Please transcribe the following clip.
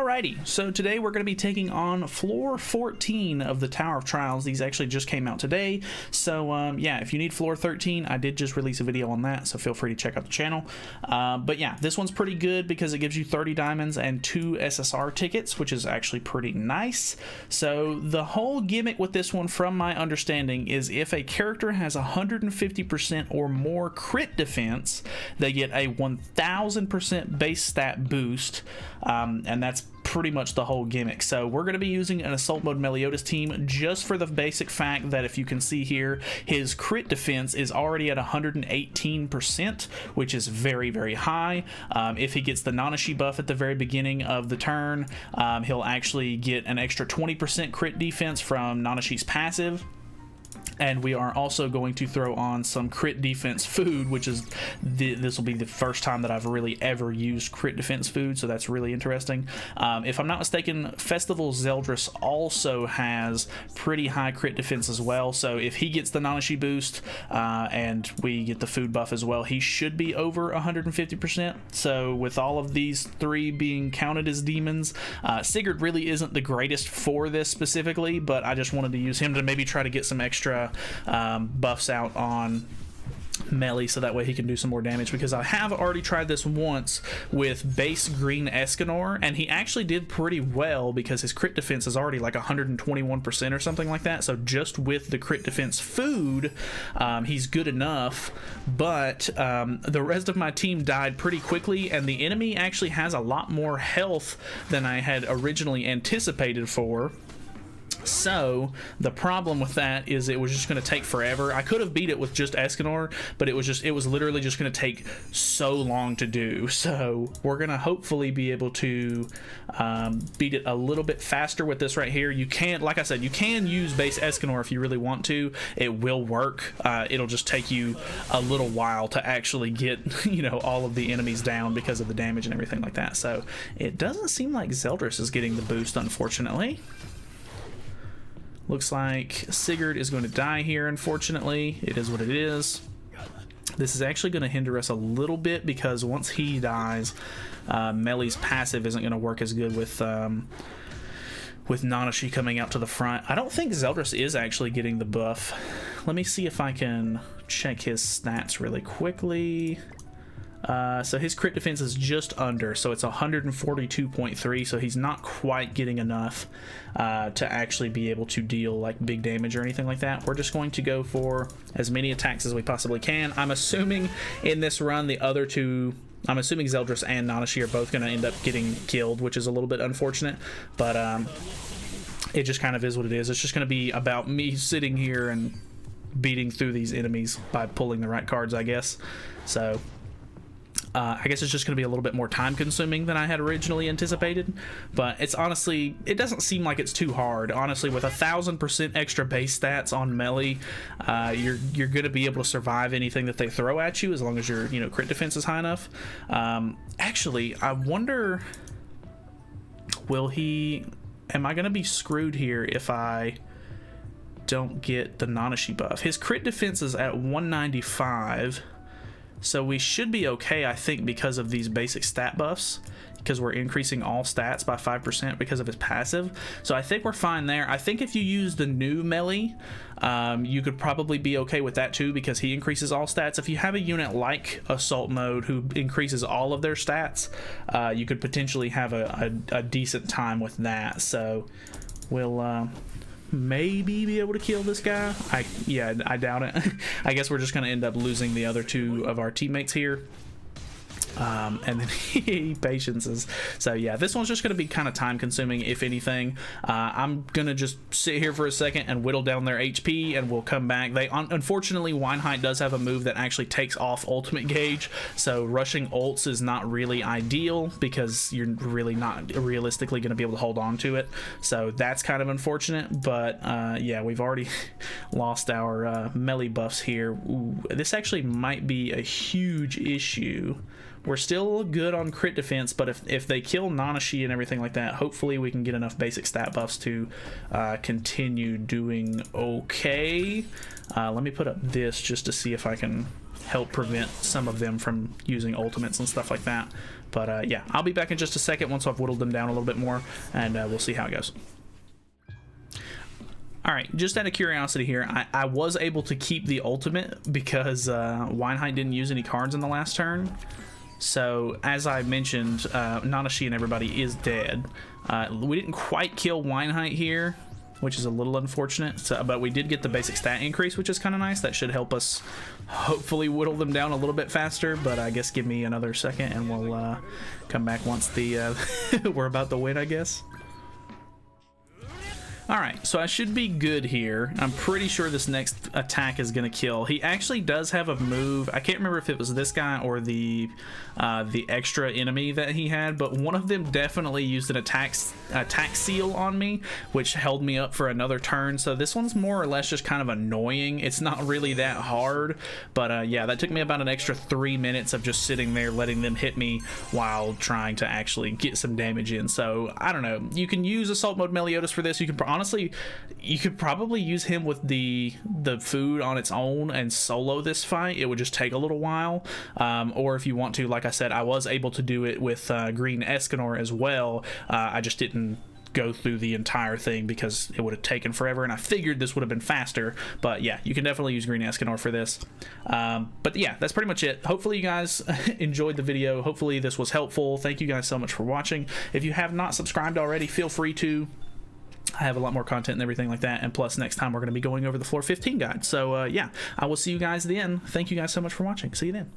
Alrighty, so today we're going to be taking on floor 14 of the Tower of Trials. These actually just came out today, so yeah, if you need floor 13, I did just release a video on that, so feel free to check out the channel. But yeah, this one's pretty good because it gives you 30 diamonds and 2 SSR tickets, which is actually pretty nice. So the whole gimmick with this one, from my understanding, is if a character has 150% or more crit defense, they get a 1000% base stat boost, and that's pretty much the whole gimmick. So we're going to be using an Assault Mode Meliodas team just for the basic fact that, if you can see here, his crit defense is already at 118%, which is very, very high. If he gets the Nanashi buff at the very beginning of the turn, he'll actually get an extra 20% crit defense from Nanashi's passive. And we are also going to throw on some crit defense food, which is this will be the first time that I've really ever used crit defense food, so that's really interesting. If I'm not mistaken, Festival Zeldris also has pretty high crit defense as well, so if he gets the Nanashi boost and we get the food buff as well, he should be over 150%. So with all of these three being counted as demons, Sigurd really isn't the greatest for this specifically, but I just wanted to use him to maybe try to get some extra buffs out on melee, so that way he can do some more damage, because I have already tried this once with base green Escanor, and he actually did pretty well because his crit defense is already like 121% or something like that. So just with the crit defense food, he's good enough, but the rest of my team died pretty quickly, and the enemy actually has a lot more health than I had originally anticipated for. So the problem with that is it was just going to take forever. I could have beat it with just Escanor, but it was literally just going to take so long to do. So we're going to hopefully be able to beat it a little bit faster with this right here. You can, like I said, you can use base Escanor if you really want to. It will work. It'll just take you a little while to actually get, you know, all of the enemies down because of the damage and everything like that. So it doesn't seem like Zeldris is getting the boost, unfortunately. Looks like Sigurd is going to die here, unfortunately. It is what it is. This is actually going to hinder us a little bit, because once he dies, Melee's passive isn't going to work as good with Nanashi coming out to the front. I don't think Zeldris is actually getting the buff. Let me see if I can check his stats really quickly. So his crit defense is just under, so it's 142.3, so he's not quite getting enough to actually be able to deal like big damage or anything like that. We're just going to go for as many attacks as we possibly can. I'm assuming in this run the other two, I'm assuming Zeldris and Nanashi are both going to end up getting killed, which is a little bit unfortunate, but it just kind of is what it is. It's just going to be about me sitting here and beating through these enemies by pulling the right cards, I guess. So I guess it's just going to be a little bit more time consuming than I had originally anticipated, but it's honestly, it doesn't seem like it's too hard. Honestly, with 1000% extra base stats on melee, you're going to be able to survive anything that they throw at you, as long as your, you know, crit defense is high enough. Actually, I wonder, am I going to be screwed here if I don't get the Nanashi buff? His crit defense is at 195. So we should be okay, I think, because of these basic stat buffs, because we're increasing all stats by 5% because of his passive. So I think we're fine there. I think if you use the new melee, you could probably be okay with that too, because he increases all stats. If you have a unit like Assault Mode who increases all of their stats, you could potentially have a decent time with that. So we'll maybe be able to kill this guy. I doubt it. I guess we're just going to end up losing the other two of our teammates here. And then he patiences. So yeah, this one's just going to be kind of time consuming, if anything. I'm going to just sit here for a second and whittle down their HP, and we'll come back. Unfortunately, Weinheidt does have a move that actually takes off ultimate gauge, so rushing ults is not really ideal, because you're really not realistically going to be able to hold on to it. So that's kind of unfortunate, but yeah, we've already lost our melee buffs here. Ooh, this actually might be a huge issue. We're still good on crit defense, but if they kill Nanashi and everything like that, hopefully we can get enough basic stat buffs to continue doing okay. Let me put up this just to see if I can help prevent some of them from using ultimates and stuff like that. But yeah, I'll be back in just a second once I've whittled them down a little bit more, and we'll see how it goes. All right, just out of curiosity here, I was able to keep the ultimate because Weinheidt didn't use any cards in the last turn. So, as I mentioned, Nanashi and everybody is dead. We didn't quite kill Weinheidt here, which is a little unfortunate, but we did get the basic stat increase, which is kind of nice. That should help us hopefully whittle them down a little bit faster, but I guess give me another second and we'll come back once the we're about to win, I guess. Alright, so I should be good here. I'm pretty sure this next attack is going to kill. He actually does have a move. I can't remember if it was this guy or the extra enemy that he had, but one of them definitely used an attack seal on me, which held me up for another turn. So this one's more or less just kind of annoying. It's not really that hard, but yeah, that took me about an extra 3 minutes of just sitting there letting them hit me while trying to actually get some damage in. So I don't know. You can use Assault Mode Meliodas for this. You can honestly, you could probably use him with the food on its own and solo this fight. It would just take a little while. Or if you want to, like I said, I was able to do it with Green Escanor as well. I just didn't go through the entire thing because it would have taken forever, and I figured this would have been faster. But yeah, you can definitely use Green Escanor for this. But yeah, that's pretty much it. Hopefully you guys enjoyed the video. Hopefully this was helpful. Thank you guys so much for watching. If you have not subscribed already, feel free to. I have a lot more content and everything like that, and plus next time we're going to be going over the floor 15 guide. So yeah, I will see you guys then. Thank you guys so much for watching. See you then.